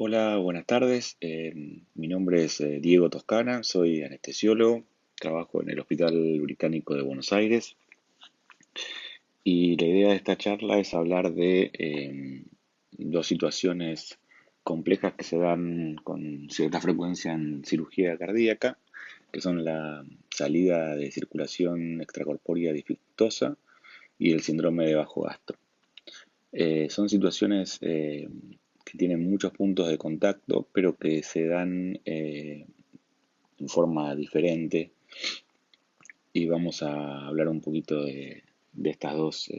Hola, buenas tardes. Mi nombre es Diego Toscana, soy anestesiólogo, trabajo en el Hospital Británico de Buenos Aires y la idea de esta charla es hablar de dos situaciones complejas que se dan con cierta frecuencia en cirugía cardíaca, que son la salida de circulación extracorpórea dificultosa y el síndrome de bajo gasto. Son situaciones que tienen muchos puntos de contacto, pero que se dan en forma diferente y vamos a hablar un poquito de estas dos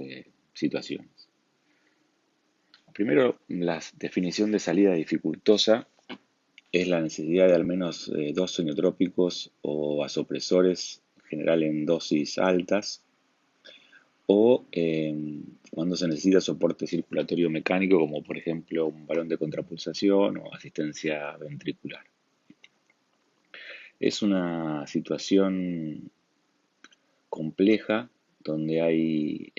situaciones. Primero, la definición de salida dificultosa es la necesidad de al menos dos cenotrópicos o vasopresores, en general en dosis altas, o cuando se necesita soporte circulatorio mecánico, como por ejemplo un balón de contrapulsación o asistencia ventricular. Es una situación compleja donde hay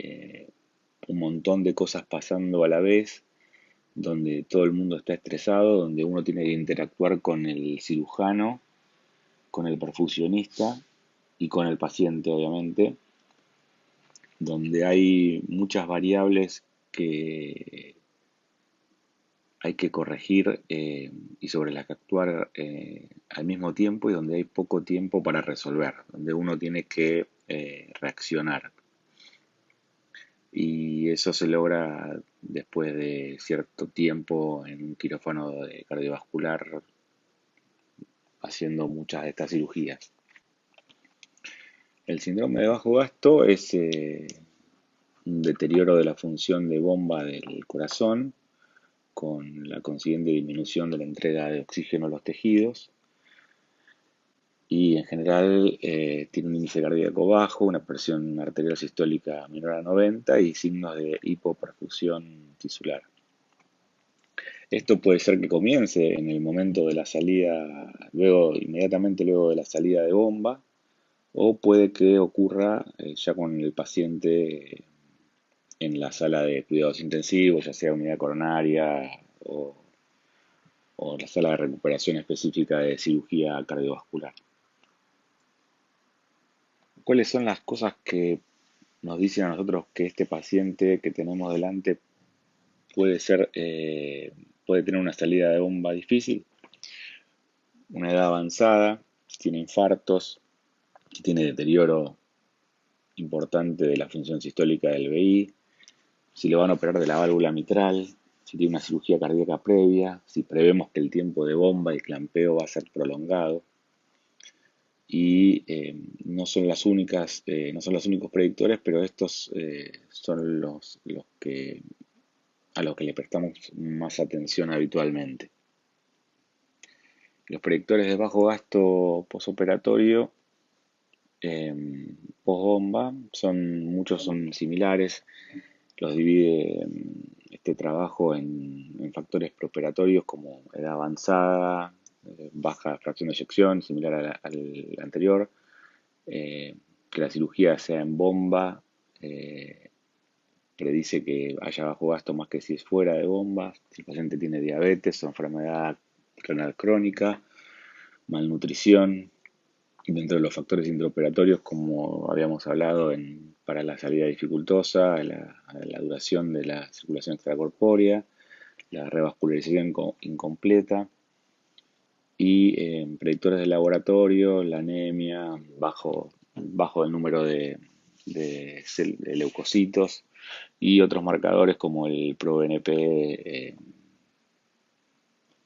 un montón de cosas pasando a la vez, donde todo el mundo está estresado, donde uno tiene que interactuar con el cirujano, con el perfusionista y con el paciente, obviamente, donde hay muchas variables que hay que corregir y sobre las que actuar al mismo tiempo y donde hay poco tiempo para resolver, donde uno tiene que reaccionar. Y eso se logra después de cierto tiempo en un quirófano de cardiovascular haciendo muchas de estas cirugías. El síndrome de bajo gasto es un deterioro de la función de bomba del corazón con la consiguiente disminución de la entrega de oxígeno a los tejidos y en general tiene un índice cardíaco bajo, una presión arterial sistólica menor a 90 y signos de hipoperfusión tisular. Esto puede ser que comience en el momento de la salida, inmediatamente luego de la salida de bomba, o puede que ocurra ya con el paciente en la sala de cuidados intensivos, ya sea unidad coronaria o, o la sala de recuperación específica de cirugía cardiovascular. ¿Cuáles son las cosas que nos dicen a nosotros que este paciente que tenemos delante puede puede tener una salida de bomba difícil? Una edad avanzada, si tiene infartos, si tiene deterioro importante de la función sistólica del VI, si le van a operar de la válvula mitral, si tiene una cirugía cardíaca previa, si prevemos que el tiempo de bomba y clampeo va a ser prolongado. Y no son las únicas, no son los únicos predictores, pero estos son los que a los que le prestamos más atención habitualmente. Los predictores de bajo gasto posoperatorio posbomba muchos son similares. Los divide este trabajo en factores preoperatorios como edad avanzada, baja fracción de eyección, similar al anterior, que la cirugía sea en bomba, predice que haya bajo gasto más que si es fuera de bomba, si el paciente tiene diabetes o enfermedad renal crónica, malnutrición, y dentro de los factores intraoperatorios, como habíamos hablado, para la salida dificultosa, la duración de la circulación extracorpórea, la revascularización incompleta y predictores de laboratorio, la anemia, bajo el número de leucocitos y otros marcadores como el ProBNP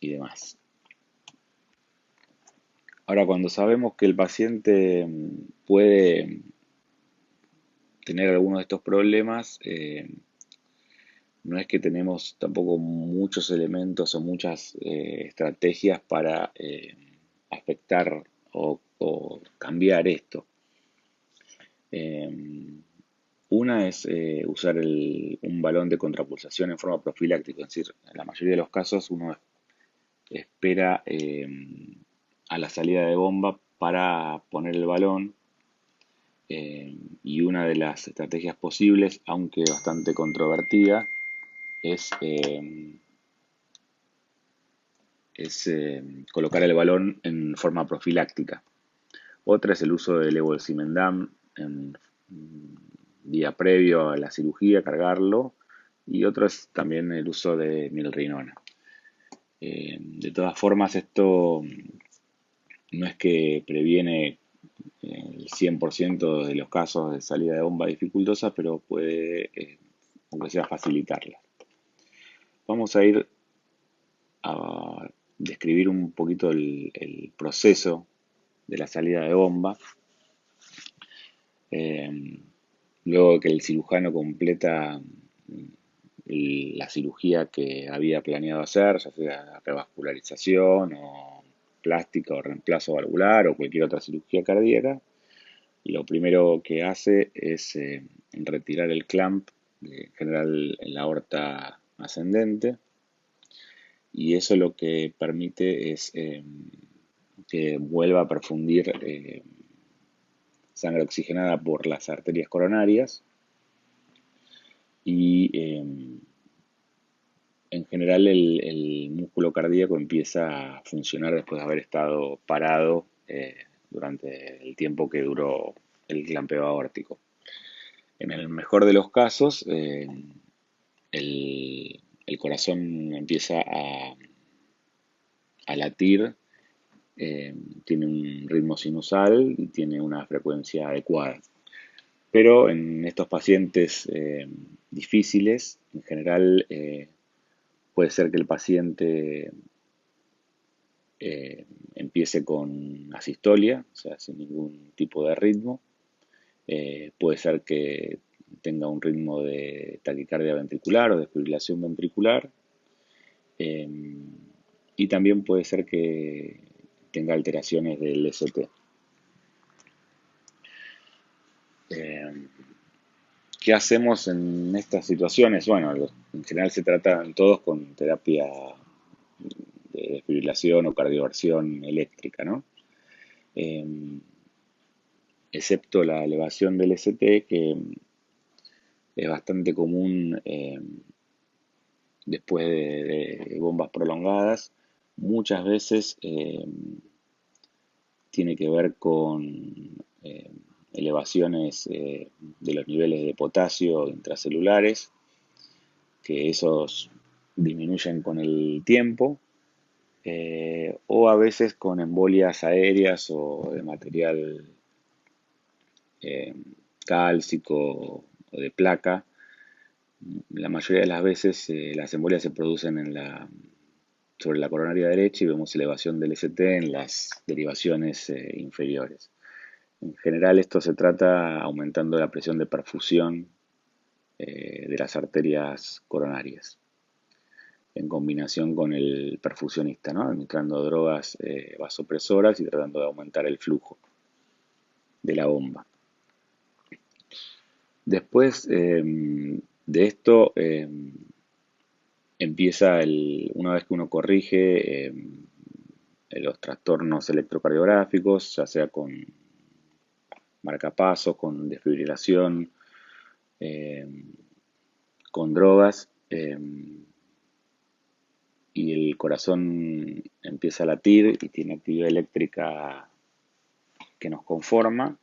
y demás. Ahora, cuando sabemos que el paciente puede tener alguno de estos problemas, no es que tenemos tampoco muchos elementos o muchas estrategias para afectar o cambiar esto. Una es usar un balón de contrapulsación en forma profiláctica, es decir, en la mayoría de los casos uno espera a la salida de bomba para poner el balón y una de las estrategias posibles, aunque bastante controvertida, es es colocar el balón en forma profiláctica. Otra es el uso del levolsimendam en día previo a la cirugía, cargarlo. Y otro es también el uso de milrinona. De todas formas, esto no es que previene el 100% de los casos de salida de bomba dificultosa, pero puede, aunque sea, facilitarla. Vamos a ir a describir un poquito el proceso de la salida de bomba. Eh, Luego que el cirujano completa la cirugía que había planeado hacer, ya sea revascularización o plástica o reemplazo valvular o cualquier otra cirugía cardíaca, lo primero que hace es retirar el clamp, en general en la aorta ascendente, y eso lo que permite es que vuelva a perfundir sangre oxigenada por las arterias coronarias y en general el músculo cardíaco empieza a funcionar después de haber estado parado durante el tiempo que duró el clampeo aórtico. En el mejor de los casos, el corazón empieza a latir, tiene un ritmo sinusal y tiene una frecuencia adecuada. Pero en estos pacientes difíciles, en general, puede ser que el paciente empiece con asistolia, o sea, sin ningún tipo de ritmo. Puede ser que tenga un ritmo de taquicardia ventricular o de fibrilación ventricular. eh, y también puede ser que tenga alteraciones del ST. Eh, ¿Qué hacemos en estas situaciones? Bueno, en general se tratan todos con terapia de desfibrilación o cardioversión eléctrica, ¿no? Eh, Excepto la elevación del ST, que es bastante común después de bombas prolongadas. Muchas veces tiene que ver con elevaciones de los niveles de potasio intracelulares, que esos disminuyen con el tiempo, o a veces con embolias aéreas o de material eh, cálcico o de placa. La mayoría de las veces las embolias se producen sobre la coronaria derecha y vemos elevación del ST en las derivaciones inferiores. En general esto se trata aumentando la presión de perfusión de las arterias coronarias en combinación con el perfusionista, ¿no? Administrando drogas vasopresoras y tratando de aumentar el flujo de la bomba. Después de esto empieza una vez que uno corrige los trastornos electrocardiográficos, ya sea con marcapasos, con desfibrilación, con drogas, y el corazón empieza a latir y tiene actividad eléctrica que nos conforma.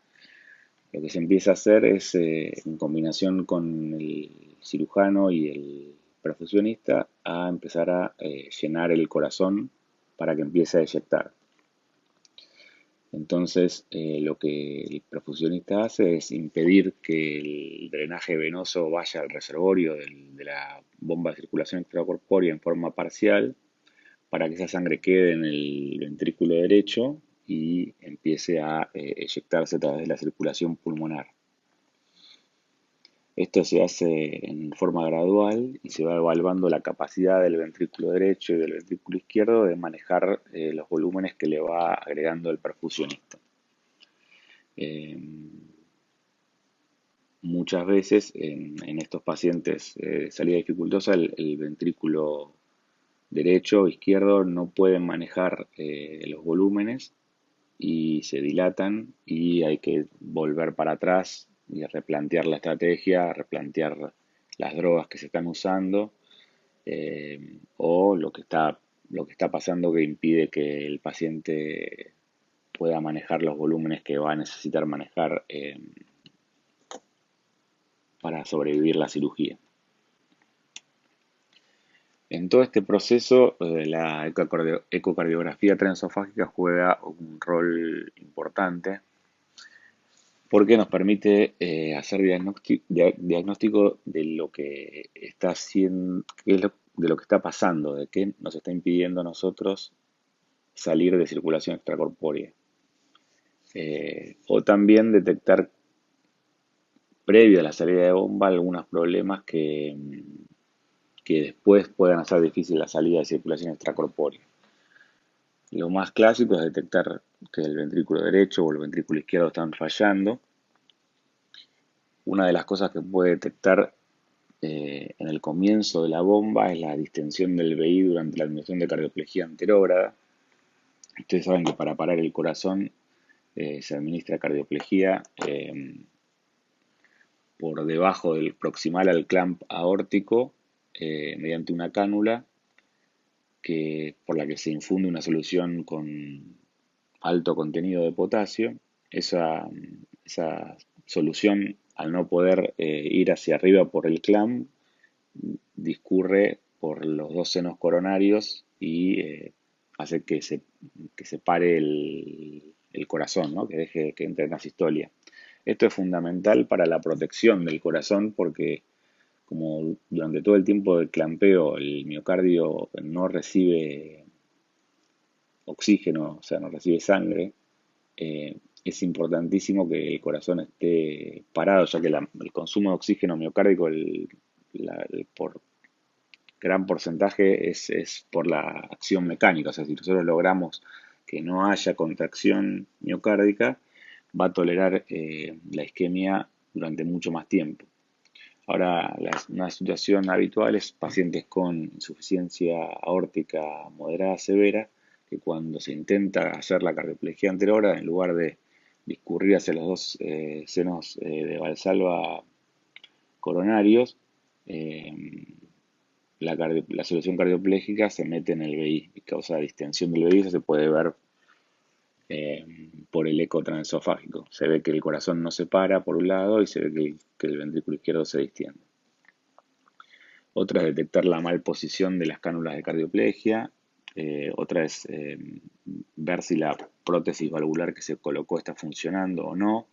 Lo que se empieza a hacer es, en combinación con el cirujano y el perfusionista, a empezar a llenar el corazón para que empiece a eyectar. Entonces, lo que el perfusionista hace es impedir que el drenaje venoso vaya al reservorio de la bomba de circulación extracorpórea en forma parcial, para que esa sangre quede en el ventrículo derecho y empiece a eyectarse a través de la circulación pulmonar. Esto se hace en forma gradual y se va evaluando la capacidad del ventrículo derecho y del ventrículo izquierdo de manejar los volúmenes que le va agregando el perfusionista. Muchas veces en estos pacientes de salida dificultosa el ventrículo derecho o izquierdo no pueden manejar los volúmenes y se dilatan y hay que volver para atrás y replantear la estrategia, replantear las drogas que se están usando o lo que está lo que está pasando que impide que el paciente pueda manejar los volúmenes que va a necesitar manejar para sobrevivir la cirugía. En todo este proceso, la ecocardiografía transesofágica juega un rol importante porque nos permite hacer diagnóstico de lo que está haciendo, de lo que está pasando, de qué nos está impidiendo a nosotros salir de circulación extracorpórea. O también detectar previo a la salida de bomba algunos problemas que después puedan hacer difícil la salida de circulación extracorpórea. Lo más clásico es detectar que el ventrículo derecho o el ventrículo izquierdo están fallando. Una de las cosas que puede detectar en el comienzo de la bomba es la distensión del VI durante la admisión de cardioplegía anterógrada. Ustedes saben que para parar el corazón se administra cardioplegía por debajo del proximal al clamp aórtico mediante una cánula por la que se infunde una solución con alto contenido de potasio. Esa solución, al no poder ir hacia arriba por el clamp, discurre por los dos senos coronarios y hace que se pare el corazón, ¿no? Que deje que entre en asistolia. Esto es fundamental para la protección del corazón porque como durante todo el tiempo del clampeo el miocardio no recibe oxígeno, o sea, no recibe sangre, es importantísimo que el corazón esté parado, ya que el consumo de oxígeno miocárdico por gran porcentaje es por la acción mecánica. O sea, si nosotros logramos que no haya contracción miocárdica, va a tolerar la isquemia durante mucho más tiempo. Ahora, una situación habitual es pacientes con insuficiencia aórtica moderada severa, que cuando se intenta hacer la cardioplegía anterior, en lugar de discurrir hacia los dos senos de Valsalva coronarios, la solución cardioplégica se mete en el VI y causa distensión del VI. Eso se puede ver por el eco transesofágico. Se ve que el corazón no se para por un lado y se ve que el ventrículo izquierdo se distiende. Otra es detectar la mal posición de las cánulas de cardioplegia. Otra es ver si la prótesis valvular que se colocó está funcionando o no.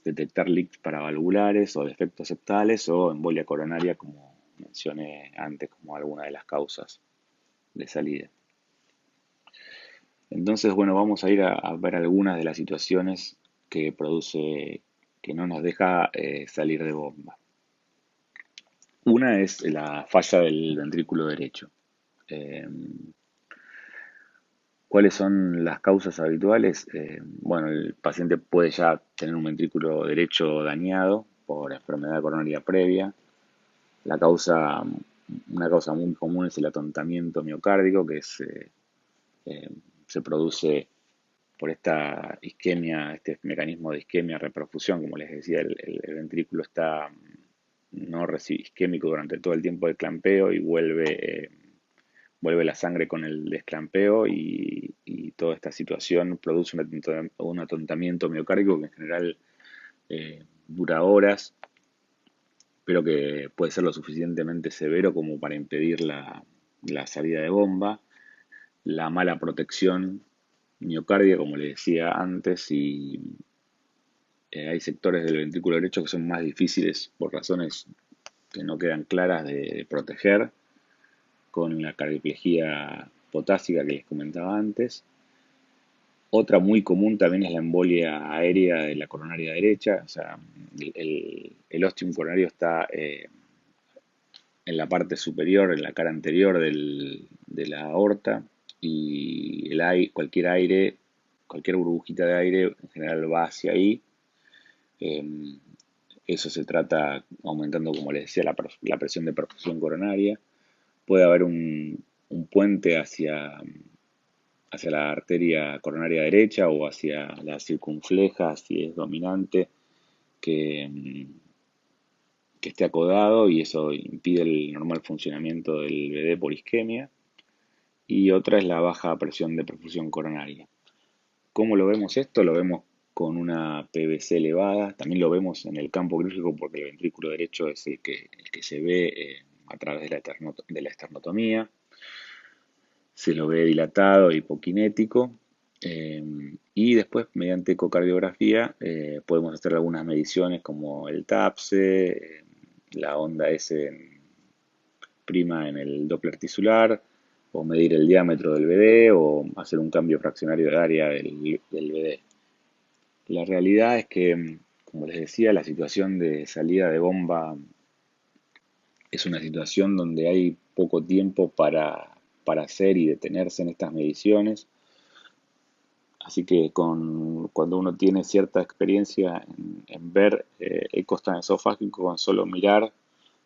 Detectar leaks paravalvulares o defectos septales o embolia coronaria, como mencioné antes, como alguna de las causas de salida. Entonces, bueno, vamos a ir a ver algunas de las situaciones que produce, que no nos deja salir de bomba. Una es la falla del ventrículo derecho. ¿Cuáles son las causas habituales? Bueno, el paciente puede ya tener un ventrículo derecho dañado por enfermedad coronaria previa. Una causa muy común es el atontamiento miocárdico, que se produce por esta isquemia, este mecanismo de isquemia reperfusión. Como les decía, el ventrículo está no isquémico durante todo el tiempo del clampeo y vuelve la sangre con el desclampeo y toda esta situación produce un atontamiento miocárdico que en general dura horas, pero que puede ser lo suficientemente severo como para impedir la salida de bomba. La mala protección miocardia, como les decía antes, y hay sectores del ventrículo derecho que son más difíciles por razones que no quedan claras de proteger, con la cardioplegía potásica que les comentaba antes. Otra muy común también es la embolia aérea de la coronaria derecha. O sea, el ostium coronario está en la parte superior, en la cara anterior de la aorta, y cualquier burbujita de aire en general va hacia ahí. Eso se trata aumentando, como les decía, la presión de perfusión coronaria. Puede haber un puente hacia la arteria coronaria derecha o hacia la circunfleja, si es dominante, que esté acodado, y eso impide el normal funcionamiento del BD por isquemia. y otra es la baja presión de perfusión coronaria. ¿Cómo lo vemos esto? Lo vemos con una PVC elevada, también lo vemos en el campo quirúrgico porque el ventrículo derecho es el que se ve a través de la esternotomía, se lo ve dilatado, hipokinético, eh, y después mediante ecocardiografía podemos hacer algunas mediciones como el TAPSE, la onda S prima en el Doppler tisular, o medir el diámetro del BD, o hacer un cambio fraccionario de área del BD. La realidad es que, como les decía, la situación de salida de bomba es una situación donde hay poco tiempo para hacer y detenerse en estas mediciones. Así que cuando uno tiene cierta experiencia en ver ecos esofágico con solo mirar,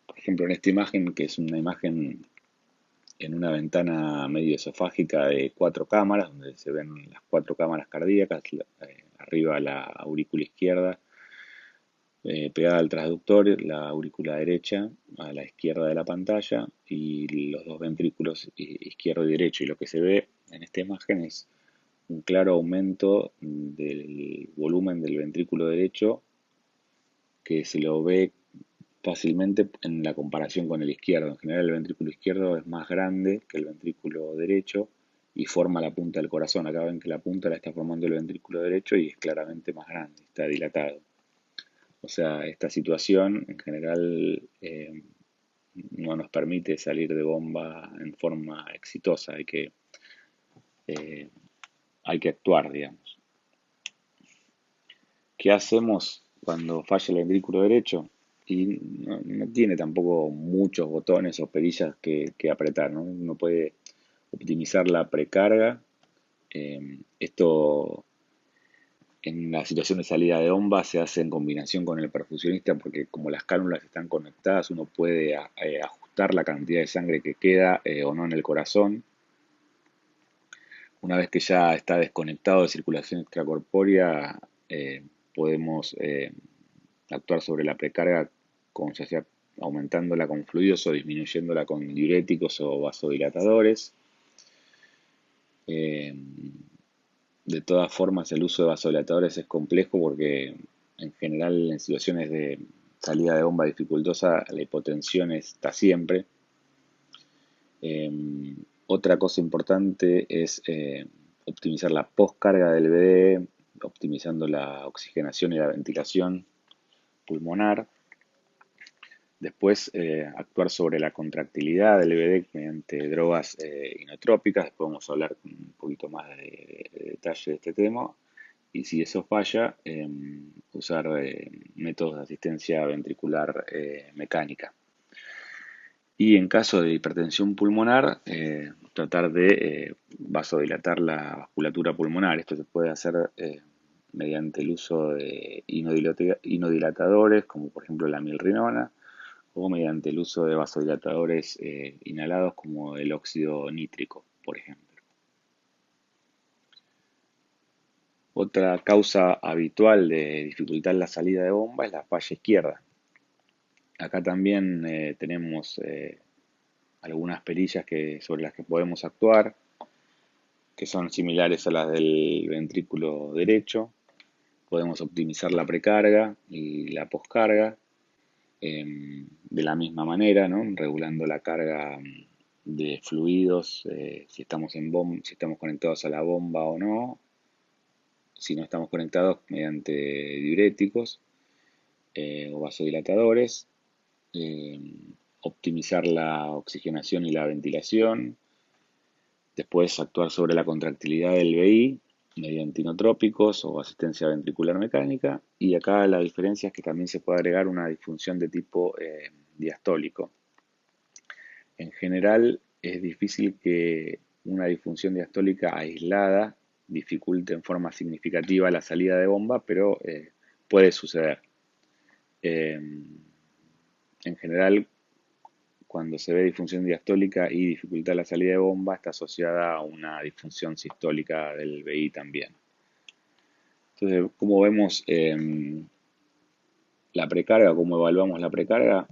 por ejemplo en esta imagen, que es una imagen en una ventana medio esofágica de 4 cámaras, donde se ven las 4 cámaras cardíacas, arriba la aurícula izquierda, pegada al transductor, la aurícula derecha a la izquierda de la pantalla y los dos ventrículos izquierdo y derecho. Y lo que se ve en esta imagen es un claro aumento del volumen del ventrículo derecho que se lo ve fácilmente en la comparación con el izquierdo. En general el ventrículo izquierdo es más grande que el ventrículo derecho y forma la punta del corazón. Acá ven que la punta la está formando el ventrículo derecho y es claramente más grande, está dilatado. O sea, esta situación en general no nos permite salir de bomba en forma exitosa. Eh, hay que actuar, digamos. ¿Qué hacemos cuando falla el ventrículo derecho? Y no tiene tampoco muchos botones o perillas que apretar, ¿no? Uno puede optimizar la precarga. Esto en la situación de salida de bomba se hace en combinación con el perfusionista porque como las cánulas están conectadas, uno puede ajustar la cantidad de sangre que queda o no en el corazón. Una vez que ya está desconectado de circulación extracorpórea, podemos actuar sobre la precarga con ya sea aumentándola con fluidos o disminuyéndola con diuréticos o vasodilatadores. Eh, de todas formas, el uso de vasodilatadores es complejo porque en general en situaciones de salida de bomba dificultosa la hipotensión está siempre. Otra cosa importante es optimizar la postcarga del BD, optimizando la oxigenación y la ventilación pulmonar. Después, actuar sobre la contractilidad del BD mediante drogas inotrópicas. Después vamos a hablar con un poquito más de detalle de este tema. Y si eso falla, usar métodos de asistencia ventricular mecánica. Y en caso de hipertensión pulmonar, tratar de vasodilatar la vasculatura pulmonar. Esto se puede hacer mediante el uso de inodilatadores, como por ejemplo la milrinona, o mediante el uso de vasodilatadores inhalados como el óxido nítrico, por ejemplo. Otra causa habitual de dificultad en la salida de bomba es la falla izquierda. Acá también tenemos algunas perillas sobre las que podemos actuar, que son similares a las del ventrículo derecho. Podemos optimizar la precarga y la poscarga de la misma manera, ¿no? Regulando la carga de fluidos, si estamos si estamos conectados a la bomba o no, si no estamos conectados mediante diuréticos o vasodilatadores, eh, optimizar la oxigenación y la ventilación, después actuar sobre la contractilidad del BI mediante inotrópicos o asistencia ventricular mecánica, y acá la diferencia es que también se puede agregar una disfunción de tipo diastólico. En general es difícil que una disfunción diastólica aislada dificulte en forma significativa la salida de bomba, pero puede suceder. En general, cuando se ve disfunción diastólica y dificultad la salida de bomba, está asociada a una disfunción sistólica del BI también. Entonces, ¿cómo vemos la precarga? ¿Cómo evaluamos la precarga?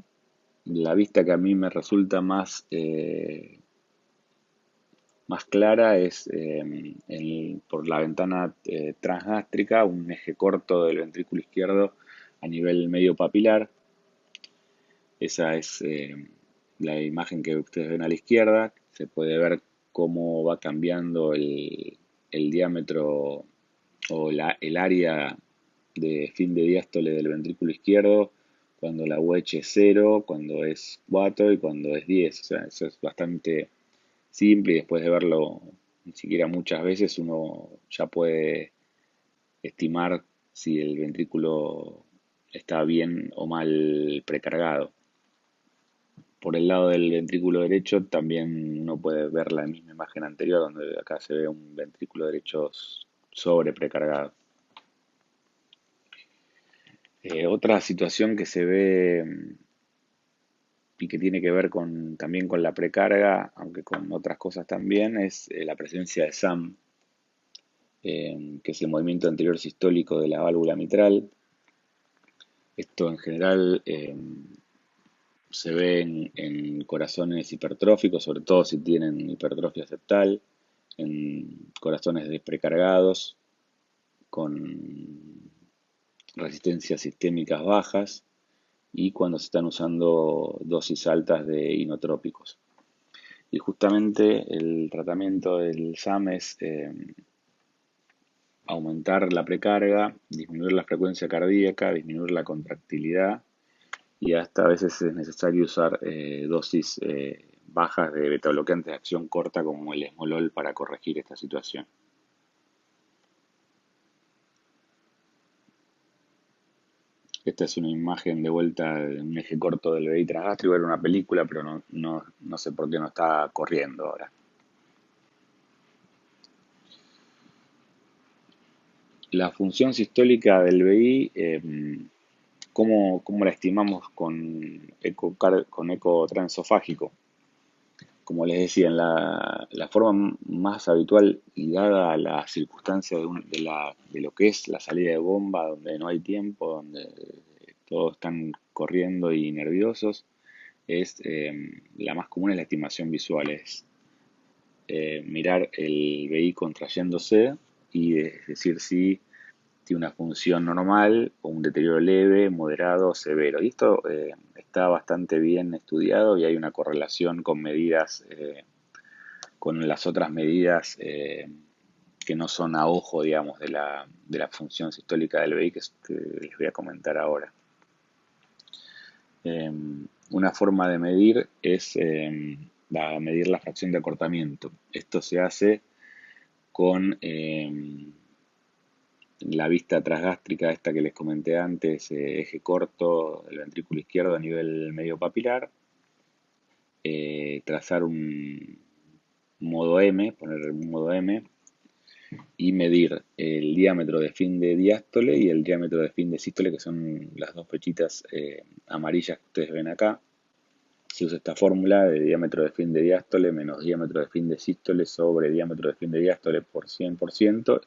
La vista que a mí me resulta más más clara es por la ventana transgástrica, un eje corto del ventrículo izquierdo a nivel medio papilar. Esa es la imagen que ustedes ven a la izquierda. Se puede ver cómo va cambiando el diámetro o el área de fin de diástole del ventrículo izquierdo cuando la UH es 0, cuando es 4 y cuando es 10. O sea, eso es bastante simple y después de verlo ni siquiera muchas veces uno ya puede estimar si el ventrículo está bien o mal precargado. Por el lado del ventrículo derecho también uno puede ver la misma imagen anterior, donde acá se ve un ventrículo derecho sobre precargado. Otra situación que se ve y que tiene que ver también con la precarga, aunque con otras cosas también, es la presencia de SAM, que es el movimiento anterior sistólico de la válvula mitral. Esto en general se ve en corazones hipertróficos, sobre todo si tienen hipertrofia septal, en corazones desprecargados con resistencias sistémicas bajas y cuando se están usando dosis altas de inotrópicos. Y justamente el tratamiento del SAM es aumentar la precarga, disminuir la frecuencia cardíaca, disminuir la contractilidad y hasta a veces es necesario usar dosis bajas de betabloqueantes de acción corta como el esmolol para corregir esta situación. Esta es una imagen de vuelta de un eje corto del VI transgástrico, era una película, pero no sé por qué no está corriendo ahora. La función sistólica del VI, ¿cómo la estimamos con eco transesofágico? Como les decía, la forma más habitual y dada la circunstancia de lo que es la salida de bomba, donde no hay tiempo, donde todos están corriendo y nerviosos, es la más común es la estimación visual, es mirar el VI contrayéndose y decir si tiene una función normal o un deterioro leve, moderado o severo. Y esto está bastante bien estudiado y hay una correlación con medidas, con las otras medidas que no son a ojo, digamos, de la función sistólica del VI que les voy a comentar ahora. Una forma de medir es medir la fracción de acortamiento. Esto se hace con la vista transgástrica, esta que les comenté antes, eje corto del ventrículo izquierdo a nivel medio papilar, trazar un modo M, poner un modo M, y medir el diámetro de fin de diástole y el diámetro de fin de sístole, que son las dos flechitas amarillas que ustedes ven acá. Se usa esta fórmula de diámetro de fin de diástole menos diámetro de fin de sístole sobre diámetro de fin de diástole por 100%.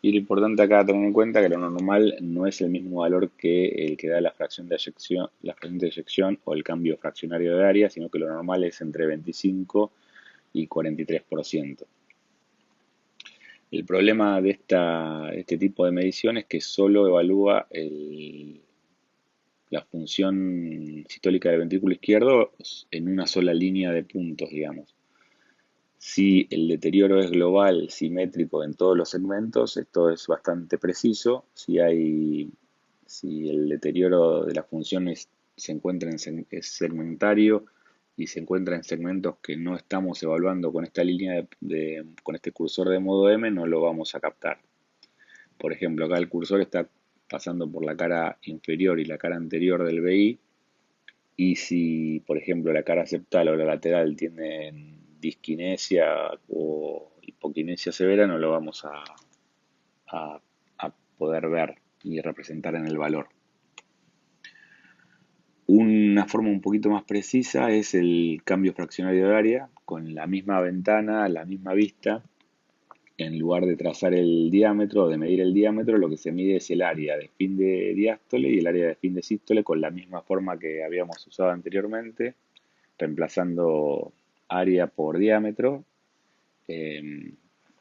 Y lo importante acá tener en cuenta que lo normal no es el mismo valor que el que da la fracción de eyección o el cambio fraccionario de área, sino que lo normal es entre 25 y 43%. El problema de este tipo de medición es que solo evalúa la función sistólica del ventrículo izquierdo en una sola línea de puntos, digamos. Si el deterioro es global, simétrico en todos los segmentos, esto es bastante preciso. Si el deterioro de la función se encuentra es segmentario y se encuentra en segmentos que no estamos evaluando con esta línea con este cursor de modo M, no lo vamos a captar. Por ejemplo, acá el cursor está pasando por la cara inferior y la cara anterior del VI, y si, por ejemplo, la cara septal o la lateral tienen disquinesia o hipoquinesia severa, no lo vamos a poder ver y representar en el valor. Una forma un poquito más precisa es el cambio fraccionario de área, con la misma ventana, la misma vista. En lugar de trazar el diámetro o de medir el diámetro, lo que se mide es el área de fin de diástole y el área de fin de sístole con la misma forma que habíamos usado anteriormente, reemplazando área por diámetro Eh,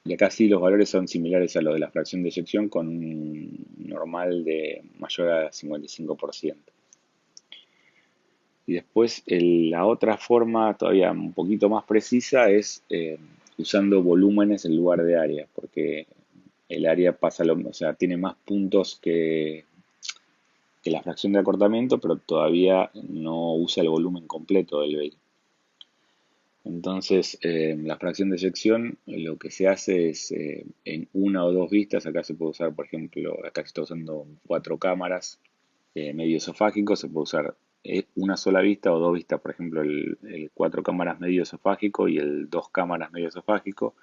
y acá sí los valores son similares a los de la fracción de eyección con un normal de mayor a 55%. Y después la otra forma todavía un poquito más precisa es usando volúmenes en lugar de área, porque el área pasa o sea, tiene más puntos que la fracción de acortamiento, pero todavía no usa el volumen completo del vehículo. Entonces, la fracción de eyección lo que se hace es en una o dos vistas, acá se puede usar, por ejemplo, acá se está usando 4 cámaras medio esofágico, se puede usar una sola vista o dos vistas, por ejemplo, el 4 cámaras medio esofágico y el 2 cámaras medio esofágico,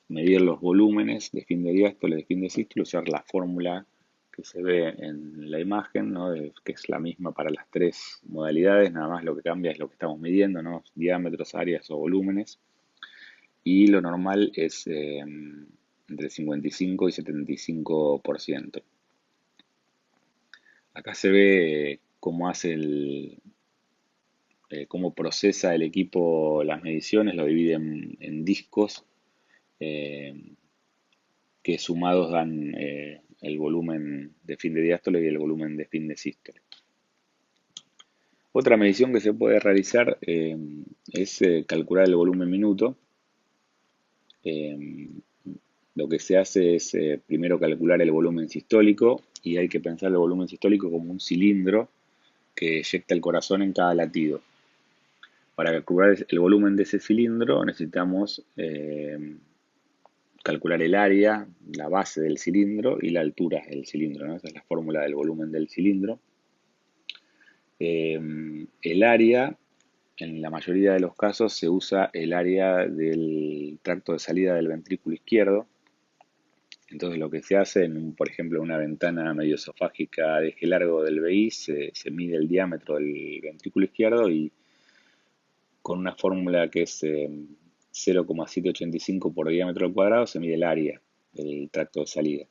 medir los volúmenes de fin de diástole, de fin de sístole, usar la fórmula que se ve en la imagen, ¿no? Que es la misma para las tres modalidades, nada más lo que cambia es lo que estamos midiendo, ¿no? Diámetros, áreas o volúmenes. Y lo normal es entre 55 y 75%. Acá se ve cómo hace cómo procesa el equipo las mediciones, lo divide en discos eh, que sumados dan el volumen de fin de diástole y el volumen de fin de sístole. Otra medición que se puede realizar es calcular el volumen minuto. Eh, lo que se hace es primero calcular el volumen sistólico y hay que pensar el volumen sistólico como un cilindro que eyecta el corazón en cada latido. Para calcular el volumen de ese cilindro necesitamos calcular el área, la base del cilindro y la altura del cilindro, ¿no? Esa es la fórmula del volumen del cilindro. El área, en la mayoría de los casos, se usa el área del tracto de salida del ventrículo izquierdo. Entonces lo que se hace, por ejemplo, en una ventana medio esofágica de eje largo del BI, se mide el diámetro del ventrículo izquierdo y con una fórmula que es 0,785 por diámetro al cuadrado se mide el área del tracto de salida.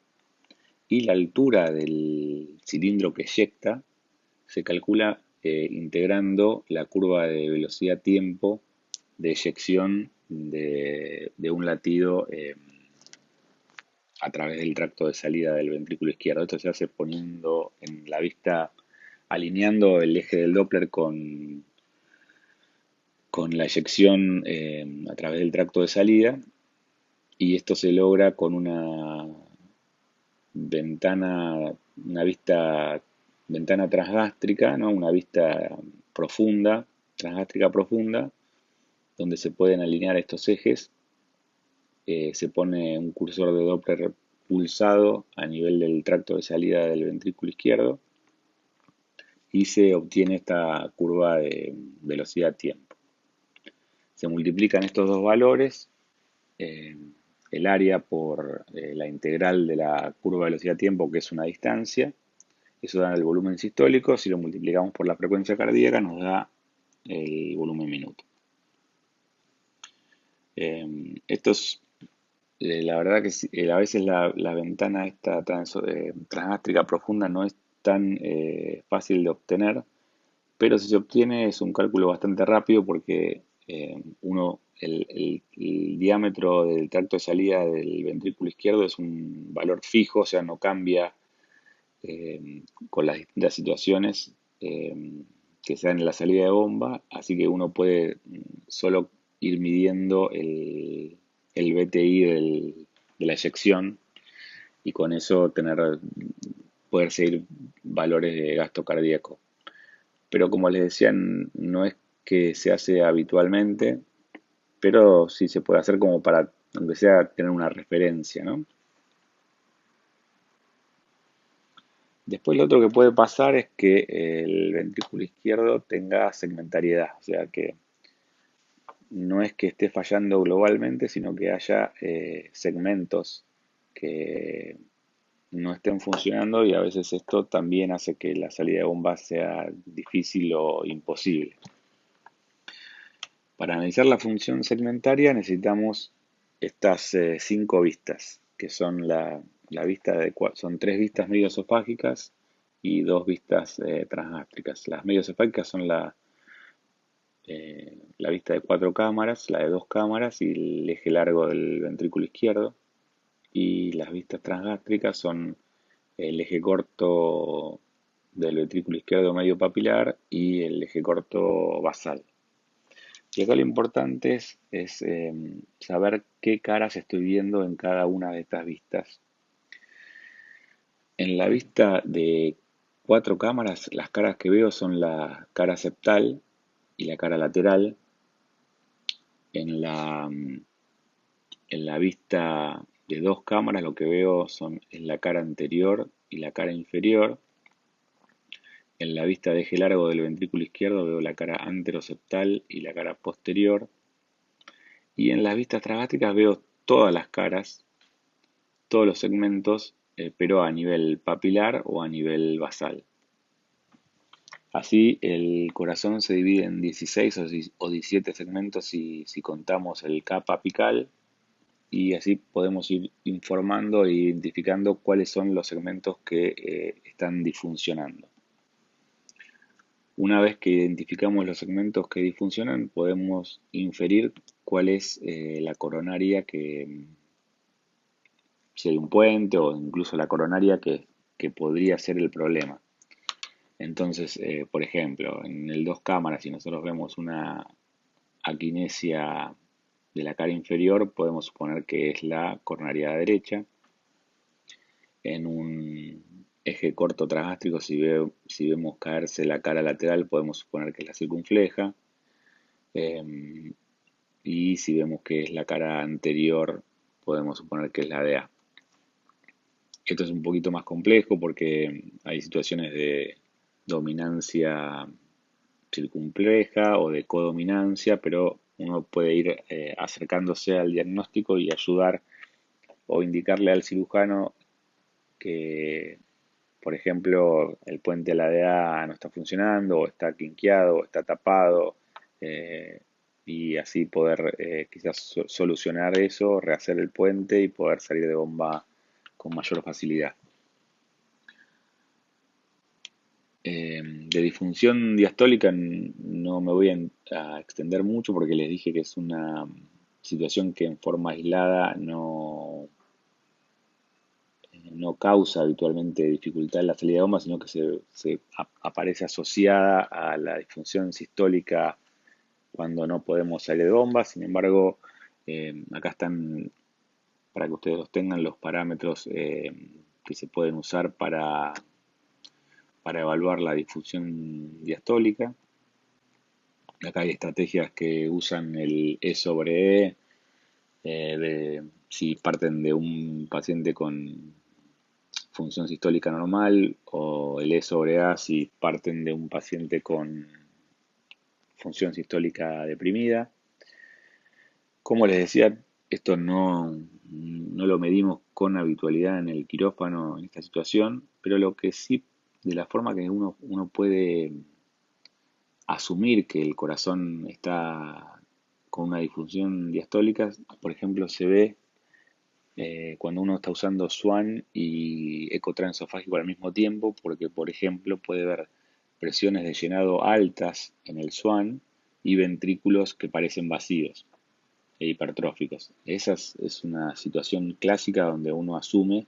Y la altura del cilindro que eyecta se calcula integrando la curva de velocidad-tiempo de eyección de un latido a través del tracto de salida del ventrículo izquierdo. Esto se hace poniendo en la vista, alineando el eje del Doppler con la eyección a través del tracto de salida, y esto se logra con una ventana transgástrica, ¿no? Una vista profunda, transgástrica profunda, donde se pueden alinear estos ejes. Se pone un cursor de Doppler pulsado a nivel del tracto de salida del ventrículo izquierdo y se obtiene esta curva de velocidad-tiempo. Se multiplican estos dos valores, el área por la integral de la curva de velocidad-tiempo, que es una distancia. Eso da el volumen sistólico. Si lo multiplicamos por la frecuencia cardíaca, nos da el volumen minuto. Esto es, la verdad que a veces la ventana esta transgástrica profunda no es tan fácil de obtener, pero si se obtiene es un cálculo bastante rápido porque el diámetro del tracto de salida del ventrículo izquierdo es un valor fijo, o sea, no cambia con las distintas situaciones que se dan en la salida de bomba, así que uno puede solo ir midiendo el BTI de la eyección y con eso poder seguir valores de gasto cardíaco. Pero como les decía, no es que se hace habitualmente, pero sí se puede hacer como para, aunque sea, tener una referencia, ¿no? Después lo otro que puede pasar es que el ventrículo izquierdo tenga segmentariedad, o sea que no es que esté fallando globalmente, sino que haya segmentos que no estén funcionando y a veces esto también hace que la salida de bomba sea difícil o imposible. Para analizar la función segmentaria necesitamos estas 5 vistas, que son son 3 vistas medioesofágicas y 2 vistas transgástricas. Las medioesofágicas son la vista de 4 cámaras, la de 2 cámaras y el eje largo del ventrículo izquierdo. Y las vistas transgástricas son el eje corto del ventrículo izquierdo medio papilar y el eje corto basal. Y acá lo importante es saber qué caras estoy viendo en cada una de estas vistas. En la vista de 4 cámaras, las caras que veo son la cara septal y la cara lateral. En la vista de 2 cámaras lo que veo es la cara anterior y la cara inferior. En la vista de eje largo del ventrículo izquierdo veo la cara anteroseptal y la cara posterior. Y en las vistas transgástricas veo todas las caras, todos los segmentos, pero a nivel papilar o a nivel basal. Así, el corazón se divide en 16 o 17 segmentos si contamos el capa apical, y así podemos ir informando e identificando cuáles son los segmentos que están disfuncionando. Una vez que identificamos los segmentos que disfuncionan, podemos inferir cuál es la coronaria si hay un puente, o incluso la coronaria que podría ser el problema. Entonces, por ejemplo, en el 2 cámaras, si nosotros vemos una aquinesia de la cara inferior, podemos suponer que es la coronaria derecha. En un eje corto transgástrico, si vemos caerse la cara lateral, podemos suponer que es la circunfleja. Y si vemos que es la cara anterior, podemos suponer que es la DA. Esto es un poquito más complejo porque hay situaciones de dominancia circunfleja o de codominancia, pero uno puede ir acercándose al diagnóstico y ayudar o indicarle al cirujano que, por ejemplo, el puente de la DA no está funcionando, o está quinqueado, o está tapado, y así poder quizás solucionar eso, rehacer el puente y poder salir de bomba con mayor facilidad. De disfunción diastólica no me voy a extender mucho porque les dije que es una situación que en forma aislada no causa habitualmente dificultad en la salida de bomba, sino que se aparece asociada a la disfunción sistólica cuando no podemos salir de bomba. Sin embargo, acá están, para que ustedes los tengan, los parámetros que se pueden usar para evaluar la disfunción diastólica. Acá hay estrategias que usan el E sobre E, si parten de un paciente con función sistólica normal, o el E sobre A si parten de un paciente con función sistólica deprimida. Como les decía, esto no lo medimos con habitualidad en el quirófano en esta situación, pero lo que sí, de la forma que uno puede asumir que el corazón está con una disfunción diastólica, por ejemplo, se ve cuando uno está usando SWAN y eco transesofágico al mismo tiempo, porque, por ejemplo, puede haber presiones de llenado altas en el SWAN y ventrículos que parecen vacíos e hipertróficos. Esa es una situación clásica donde uno asume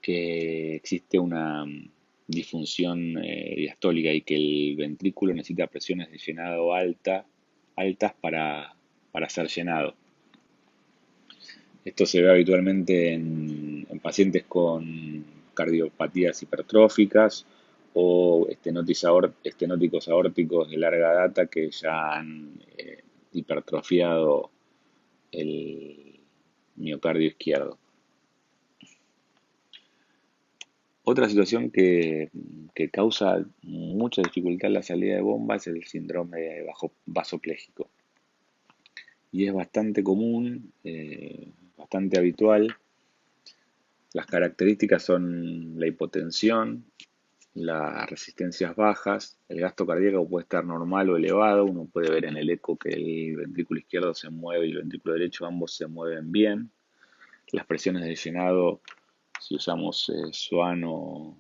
que existe una disfunción diastólica y que el ventrículo necesita presiones de llenado altas para ser llenado. Esto se ve habitualmente en pacientes con cardiopatías hipertróficas o estenóticos aórticos de larga data que ya han hipertrofiado el miocardio izquierdo. Otra situación que causa mucha dificultad en la salida de bomba es el síndrome vasopléjico. Y es bastante común, bastante habitual. Las características son la hipotensión, las resistencias bajas, el gasto cardíaco puede estar normal o elevado. Uno puede ver en el eco que el ventrículo izquierdo se mueve y el ventrículo derecho, ambos se mueven bien. Las presiones de llenado, si usamos SWAN o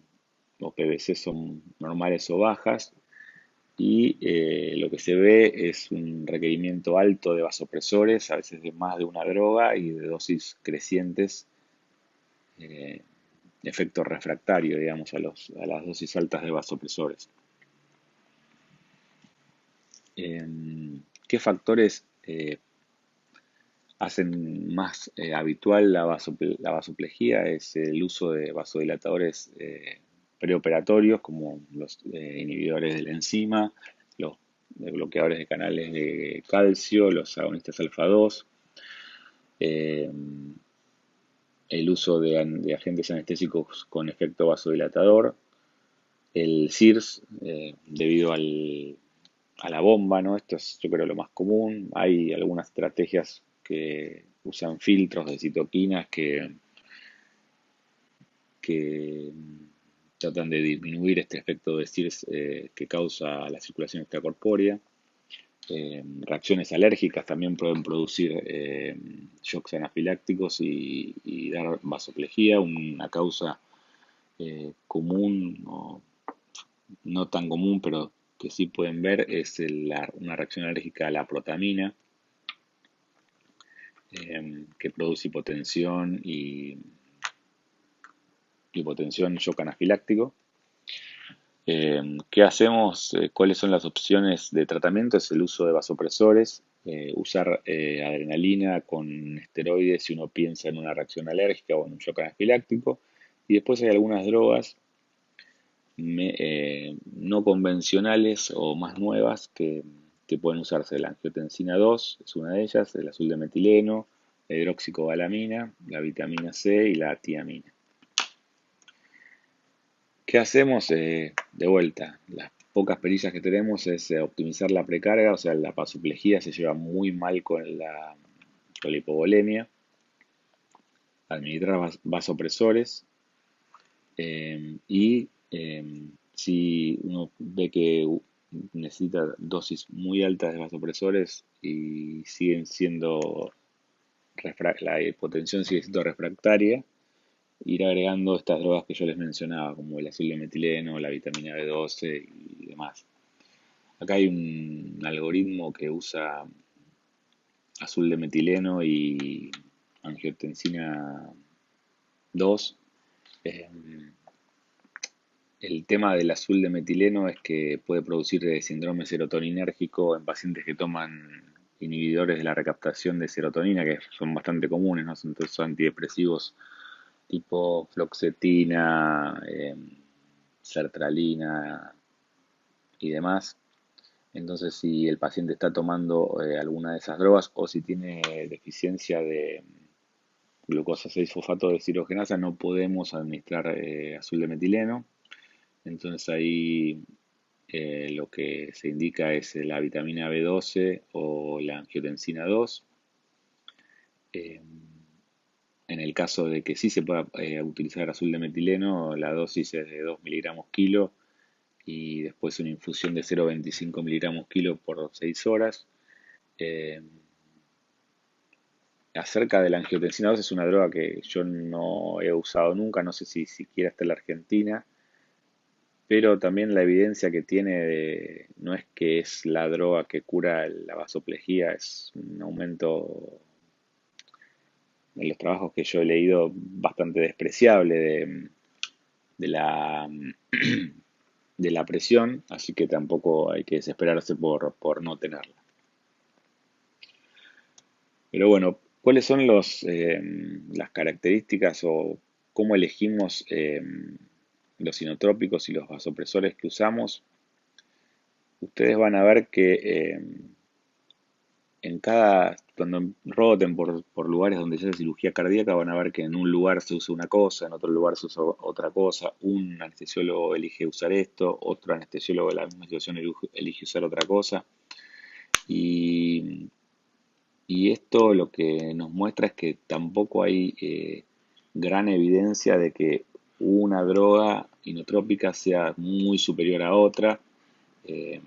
PVC, son normales o bajas. y lo que se ve es un requerimiento alto de vasopresores, a veces de más de una droga y de dosis crecientes, eh, efecto refractario, digamos, a las dosis altas de vasopresores. ¿Qué factores hacen más habitual la vasoplejía? Es el uso de vasodilatadores preoperatorios, como los inhibidores de la enzima, los bloqueadores de canales de calcio, los agonistas alfa 2, eh, el uso de agentes anestésicos con efecto vasodilatador, el SIRS, debido a la bomba, ¿no? Esto es, yo creo, lo más común. Hay algunas estrategias que usan filtros de citoquinas que tratan de disminuir este efecto de SIRS que causa la circulación extracorpórea. Reacciones alérgicas también pueden producir shocks anafilácticos y dar vasoplejía. Una causa común, o no tan común, pero que sí pueden ver, es una reacción alérgica a la protamina, que produce hipotensión, shock anafiláctico. ¿Qué hacemos? ¿Cuáles son las opciones de tratamiento? Es el uso de vasopresores, usar adrenalina con esteroides si uno piensa en una reacción alérgica o en un shock anafiláctico. Y después hay algunas drogas no convencionales o más nuevas que pueden usarse. La angiotensina 2 es una de ellas, el azul de metileno, la hidroxicobalamina, la vitamina C y la tiamina. ¿Qué hacemos? De vuelta, las pocas perillas que tenemos es optimizar la precarga, o sea, la vasoplejía se lleva muy mal con la hipovolemia, administrar vasopresores, y si uno ve que necesita dosis muy altas de vasopresores y la hipotensión sigue siendo refractaria, ir agregando estas drogas que yo les mencionaba, como el azul de metileno, la vitamina B12 y demás. Acá hay un algoritmo que usa azul de metileno y angiotensina 2. Eh, el tema del azul de metileno es que puede producir síndrome serotoninérgico en pacientes que toman inhibidores de la recaptación de serotonina, que son bastante comunes, ¿no? Son antidepresivos tipo fluoxetina, sertralina y demás. Entonces, si el paciente está tomando alguna de esas drogas o si tiene deficiencia de glucosa 6-fosfato de deshidrogenasa, no podemos administrar azul de metileno. Entonces ahí lo que se indica es la vitamina B12 o la angiotensina 2. En el caso de que sí se pueda utilizar azul de metileno, la dosis es de 2 miligramos kilo y después una infusión de 0,25 miligramos kilo por 6 horas. Acerca de la angiotensina 2, es una droga que yo no he usado nunca, no sé si siquiera está en la Argentina, pero también la evidencia que tiene no es que es la droga que cura la vasoplejía, es un aumento en los trabajos que yo he leído bastante despreciable de la, de la presión, así que tampoco hay que desesperarse por no tenerla. Pero bueno, ¿cuáles son las características o cómo elegimos los inotrópicos y los vasopresores que usamos? Ustedes van a ver que cuando roten por lugares donde se hace cirugía cardíaca, van a ver que en un lugar se usa una cosa, en otro lugar se usa otra cosa. Un anestesiólogo elige usar esto, otro anestesiólogo de la misma situación elige usar otra cosa. Y esto lo que nos muestra es que tampoco hay gran evidencia de que una droga inotrópica sea muy superior a otra. eh,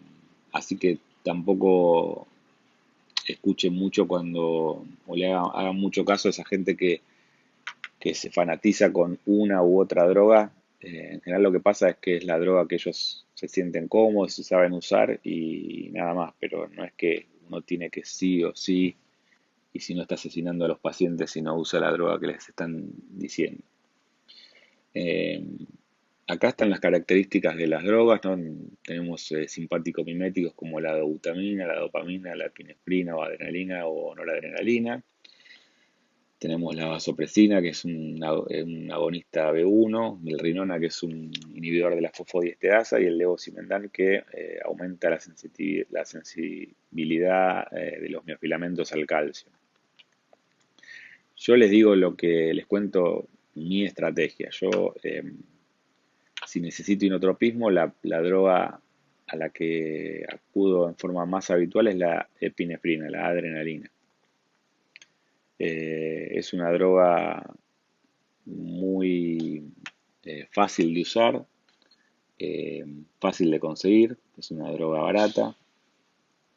Así que tampoco escuchen mucho o le hagan mucho caso a esa gente que se fanatiza con una u otra droga. En general lo que pasa es que es la droga que ellos se sienten cómodos, se saben usar y nada más, pero no es que uno tiene que sí o sí, y si no está asesinando a los pacientes si no usa la droga que les están diciendo. Eh, Acá están las características de las drogas, ¿no? Tenemos simpático-miméticos como la dobutamina, la dopamina, la epinefrina o adrenalina o noradrenalina. Tenemos la vasopresina, que es un agonista B1, milrinona, que es un inhibidor de la fosfodiesterasa, y el levosimendan, que aumenta la sensibilidad de los miofilamentos al calcio. Yo les digo lo que les cuento mi estrategia. Si necesito inotropismo, la droga a la que acudo en forma más habitual es la epinefrina, la adrenalina. Es una droga muy fácil de usar, fácil de conseguir, es una droga barata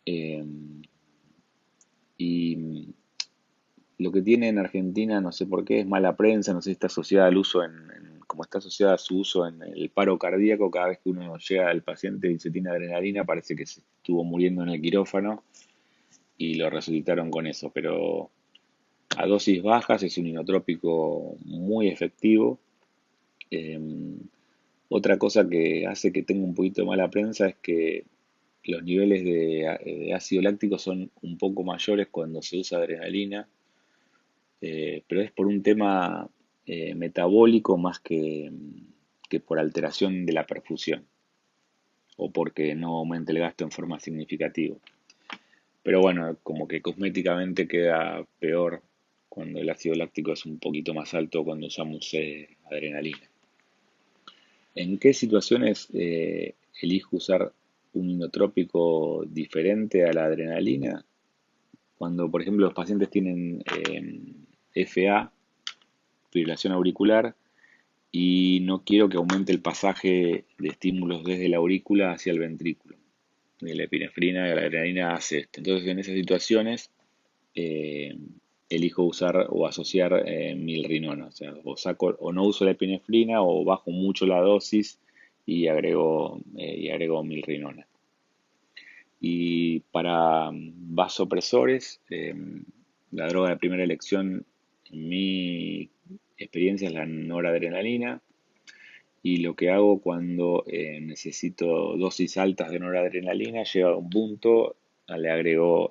eh, y lo que tiene en Argentina, no sé por qué, es mala prensa, no sé si está asociada al uso como está asociada a su uso en el paro cardíaco, cada vez que uno llega al paciente y se tiene adrenalina, parece que se estuvo muriendo en el quirófano y lo resucitaron con eso, pero a dosis bajas es un inotrópico muy efectivo. Eh, Otra cosa que hace que tenga un poquito de mala prensa es que los niveles de ácido láctico son un poco mayores cuando se usa adrenalina, pero es por un tema metabólico más que por alteración de la perfusión o porque no aumente el gasto en forma significativa. Pero bueno, como que cosméticamente queda peor cuando el ácido láctico es un poquito más alto cuando usamos adrenalina. ¿En qué situaciones elijo usar un inotrópico diferente a la adrenalina? Cuando, por ejemplo, los pacientes tienen FA, fibrilación auricular, y no quiero que aumente el pasaje de estímulos desde la aurícula hacia el ventrículo. La epinefrina y la adrenalina hace esto. Entonces, en esas situaciones, eh, elijo usar o asociar milrinona. O sea, o no uso la epinefrina o bajo mucho la dosis y agrego milrinona. Y para vasopresores, la droga de primera elección en mi experiencia es la noradrenalina. Y lo que hago cuando necesito dosis altas de noradrenalina, llega a un punto, le agrego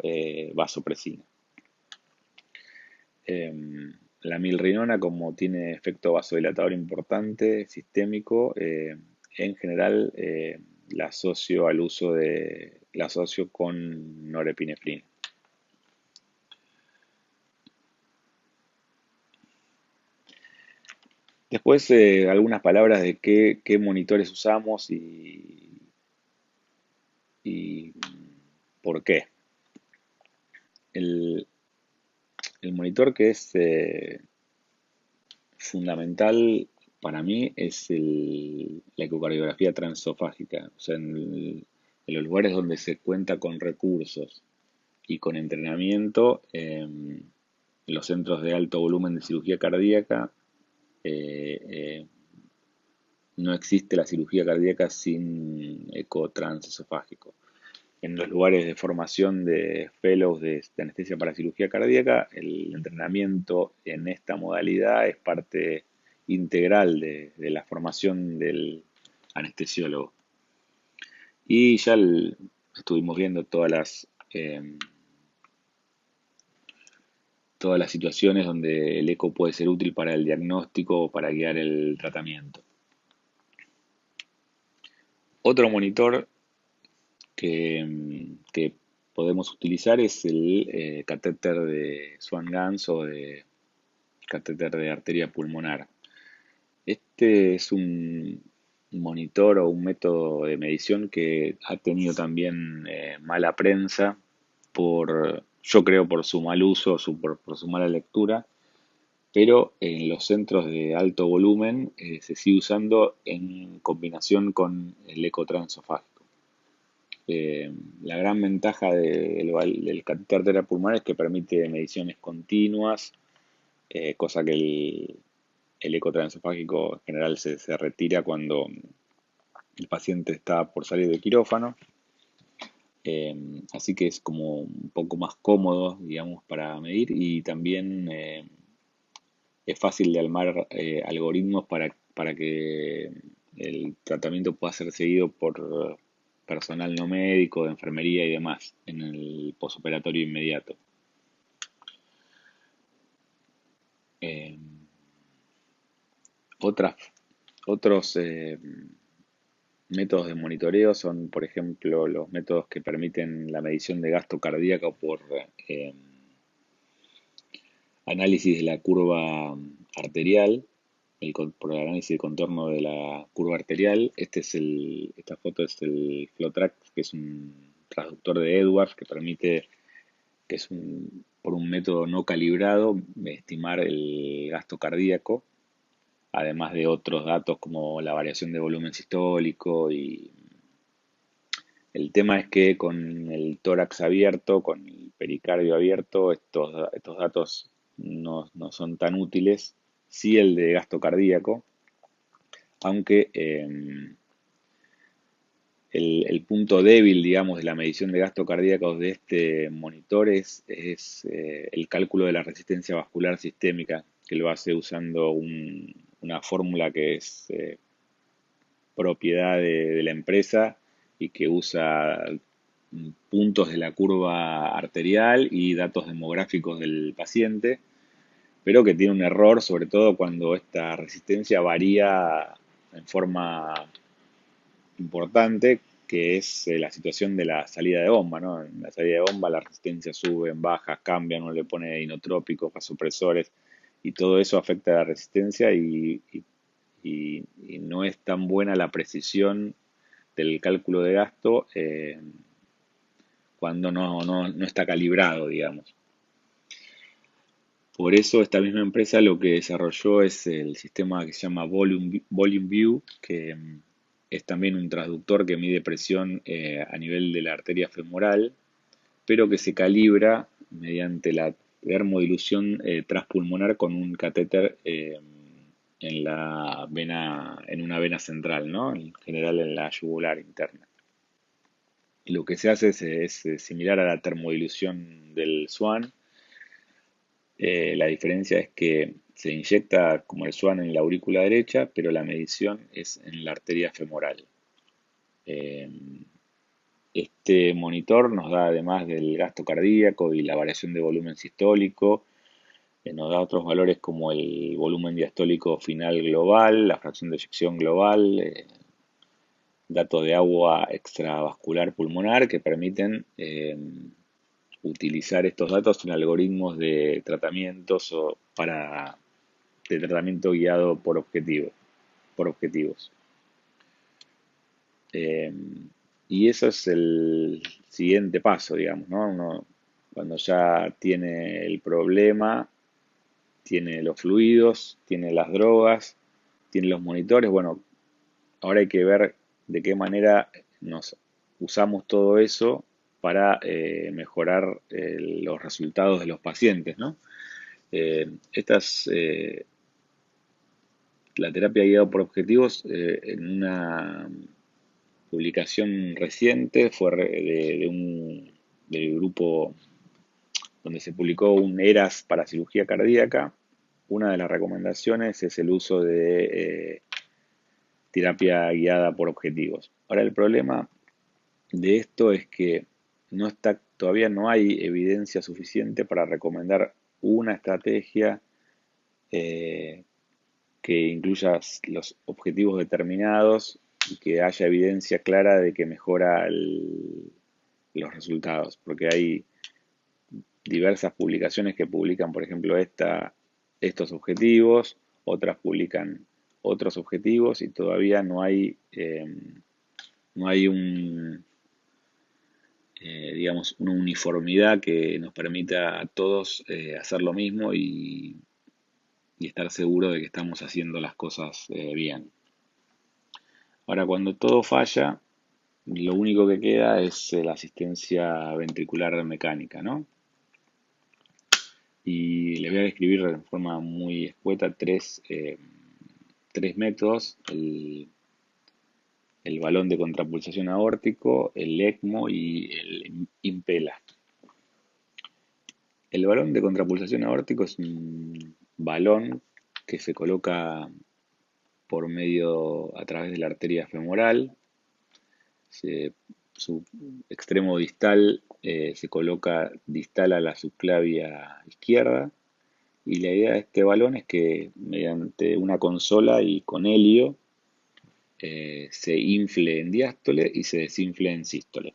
vasopresina. La milrinona, como tiene efecto vasodilatador importante, sistémico, en general la asocio con norepinefrina. Después, algunas palabras de qué monitores usamos y por qué. El, el monitor que es fundamental para mí es la ecocardiografía transesofágica. O sea, en los lugares donde se cuenta con recursos y con entrenamiento, los centros de alto volumen de cirugía cardíaca, eh, eh, no existe la cirugía cardíaca sin eco transesofágico. En los lugares de formación de fellows de anestesia para cirugía cardíaca, el entrenamiento en esta modalidad es parte integral de la formación del anestesiólogo. Y ya estuvimos viendo todas las situaciones donde el eco puede ser útil para el diagnóstico o para guiar el tratamiento. Otro monitor que podemos utilizar es el catéter de Swan-Ganz o de catéter de arteria pulmonar. Este es un monitor o un método de medición que ha tenido también mala prensa yo creo por su mal uso, por su mala lectura, pero en los centros de alto volumen se sigue usando en combinación con el ecotransesofágico. La gran ventaja del catéter arterial pulmonar es que permite mediciones continuas, cosa que el ecotransesofágico en general se retira el paciente está por salir del quirófano. Así que es como un poco más cómodo, digamos, para medir, y también es fácil de armar algoritmos para que el tratamiento pueda ser seguido por personal no médico, de enfermería y demás en el posoperatorio inmediato. Eh, otras, otros métodos de monitoreo son, por ejemplo, los métodos que permiten la medición de gasto cardíaco por análisis de la curva arterial, por el análisis de contorno de la curva arterial. Esta foto es el FlowTrack, que es un transductor de Edwards que permite, por un método no calibrado, estimar el gasto cardíaco, además de otros datos como la variación de volumen sistólico. Y el tema es que con el tórax abierto, con el pericardio abierto, estos datos no son tan útiles. Sí el de gasto cardíaco, aunque el punto débil, digamos, de la medición de gasto cardíaco de este monitor es el cálculo de la resistencia vascular sistémica, que lo hace usando una fórmula que es propiedad de la empresa y que usa puntos de la curva arterial y datos demográficos del paciente, pero que tiene un error, sobre todo cuando esta resistencia varía en forma importante, que es la situación de la salida de bomba, ¿no? En la salida de bomba la resistencia sube, baja, cambia, uno le pone inotrópicos, vasopresores, y todo eso afecta a la resistencia y no es tan buena la precisión del cálculo de gasto cuando no está calibrado, digamos. Por eso esta misma empresa lo que desarrolló es el sistema que se llama Volume View, que es también un transductor que mide presión a nivel de la arteria femoral, pero que se calibra mediante la termodilución transpulmonar con un catéter en una vena central, ¿no? En general en la yugular interna. Lo que se hace es similar a la termodilución del SWAN. La diferencia es que se inyecta como el SWAN en la aurícula derecha, pero la medición es en la arteria femoral. Eh, este monitor nos da, además del gasto cardíaco y la variación de volumen sistólico, nos da otros valores como el volumen diastólico final global, la fracción de eyección global, datos de agua extravascular pulmonar que permiten utilizar estos datos en algoritmos de tratamientos de tratamiento guiado por objetivos. Eh, y eso es el siguiente paso, digamos, ¿no? Cuando ya tiene el problema, tiene los fluidos, tiene las drogas, tiene los monitores, bueno, ahora hay que ver de qué manera nos usamos todo eso para mejorar los resultados de los pacientes, ¿no? Estas La terapia guiada por objetivos, en una publicación reciente, fue del grupo donde se publicó un ERAS para cirugía cardíaca. Una de las recomendaciones es el uso de terapia guiada por objetivos. Ahora, el problema de esto es que todavía no hay evidencia suficiente para recomendar una estrategia que incluya los objetivos determinados y que haya evidencia clara de que mejora los resultados, porque hay diversas publicaciones que publican, por ejemplo, estos objetivos, otras publican otros objetivos y todavía no hay digamos, una uniformidad que nos permita a todos hacer lo mismo y estar seguro de que estamos haciendo las cosas bien. Ahora, cuando todo falla, lo único que queda es la asistencia ventricular mecánica, ¿no? Y les voy a describir de forma muy escueta tres métodos. el balón de contrapulsación aórtico, el ECMO y el Impela. El balón de contrapulsación aórtico es un balón que se coloca por medio a través de la arteria femoral. Su extremo distal se coloca distal a la subclavia izquierda, y la idea de este balón es que mediante una consola y con helio se infle en diástole y se desinfle en sístole.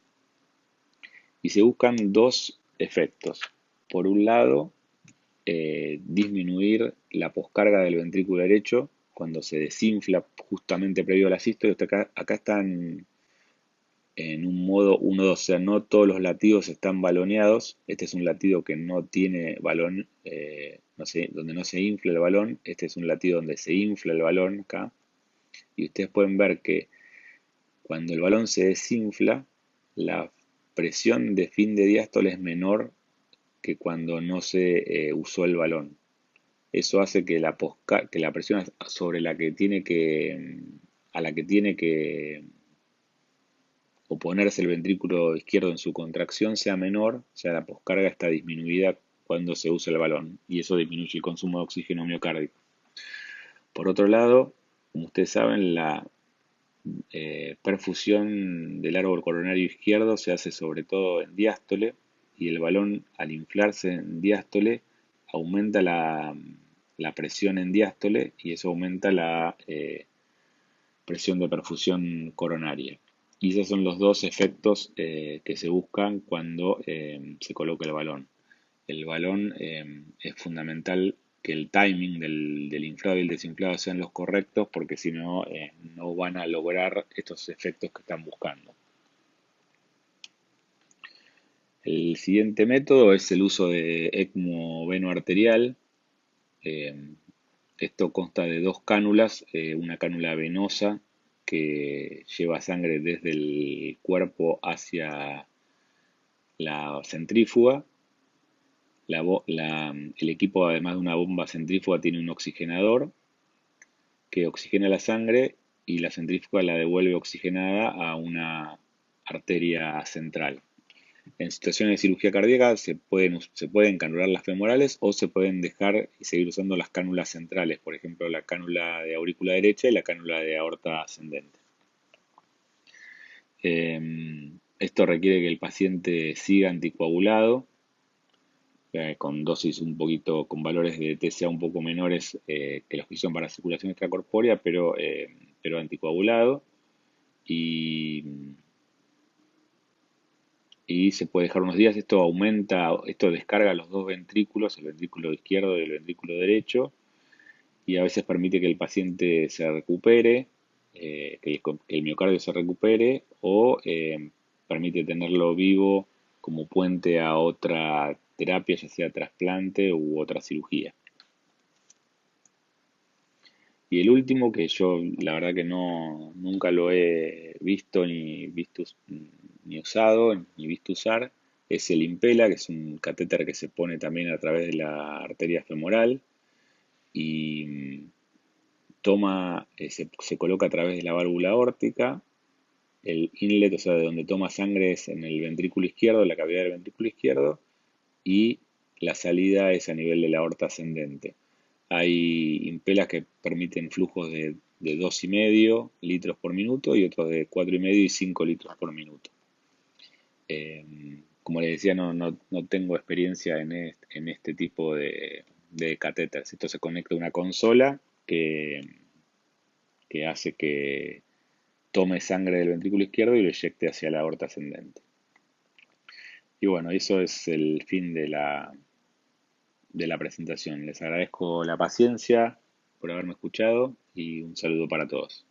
Y se buscan dos efectos. Por un lado, disminuir la poscarga del ventrículo derecho cuando se desinfla justamente previo a la sístole. Acá están en un modo 1-2, o sea, no todos los latidos están baloneados. Este es un latido que no tiene balón, donde no se infla el balón. Este es un latido donde se infla el balón acá. Y ustedes pueden ver que cuando el balón se desinfla, la presión de fin de diástole es menor que cuando no se usó el balón. Eso hace que que la presión sobre la que tiene a la que tiene que oponerse el ventrículo izquierdo en su contracción sea menor, o sea, la poscarga está disminuida cuando se usa el balón, y eso disminuye el consumo de oxígeno miocárdico. Por otro lado, como ustedes saben, la perfusión del árbol coronario izquierdo se hace sobre todo en diástole, y el balón, al inflarse en diástole, aumenta la presión en diástole, y eso aumenta la presión de perfusión coronaria. Y esos son los dos efectos que se buscan cuando se coloca el balón. El balón es fundamental que el timing del inflado y el desinflado sean los correctos, porque si no, no van a lograr estos efectos que están buscando. El siguiente método es el uso de ECMO venoarterial. Eh, Esto consta de dos cánulas, una cánula venosa que lleva sangre desde el cuerpo hacia la centrífuga. El equipo, además de una bomba centrífuga, tiene un oxigenador que oxigena la sangre, y la centrífuga la devuelve oxigenada a una arteria central. En situaciones de cirugía cardíaca se pueden canular las femorales, o se pueden dejar y seguir usando las cánulas centrales, por ejemplo la cánula de aurícula derecha y la cánula de aorta ascendente. Esto requiere que el paciente siga anticoagulado, con dosis un poquito, con valores de TSA un poco menores que los que son para circulación extracorpórea, pero anticoagulado, y se puede dejar unos días. Esto descarga los dos ventrículos, el ventrículo izquierdo y el ventrículo derecho, y a veces permite que el paciente se recupere, que el miocardio se recupere, o permite tenerlo vivo como puente a otra terapia, ya sea trasplante u otra cirugía. Y el último, que yo la verdad que nunca lo he visto ni usado, ni visto usar, es el Impela, que es un catéter que se pone también a través de la arteria femoral, y se coloca a través de la válvula aórtica. El inlet, o sea, de donde toma sangre, es en el ventrículo izquierdo, en la cavidad del ventrículo izquierdo, y la salida es a nivel de la aorta ascendente. Hay impelas que permiten flujos de 2,5 litros por minuto, y otros de 4,5 y 5 litros por minuto. Como les decía, no tengo experiencia en este tipo de catéteres. Esto se conecta a una consola que hace que tome sangre del ventrículo izquierdo y lo eyecte hacia la aorta ascendente. Y bueno, eso es el fin de la presentación. Les agradezco la paciencia por haberme escuchado, y un saludo para todos.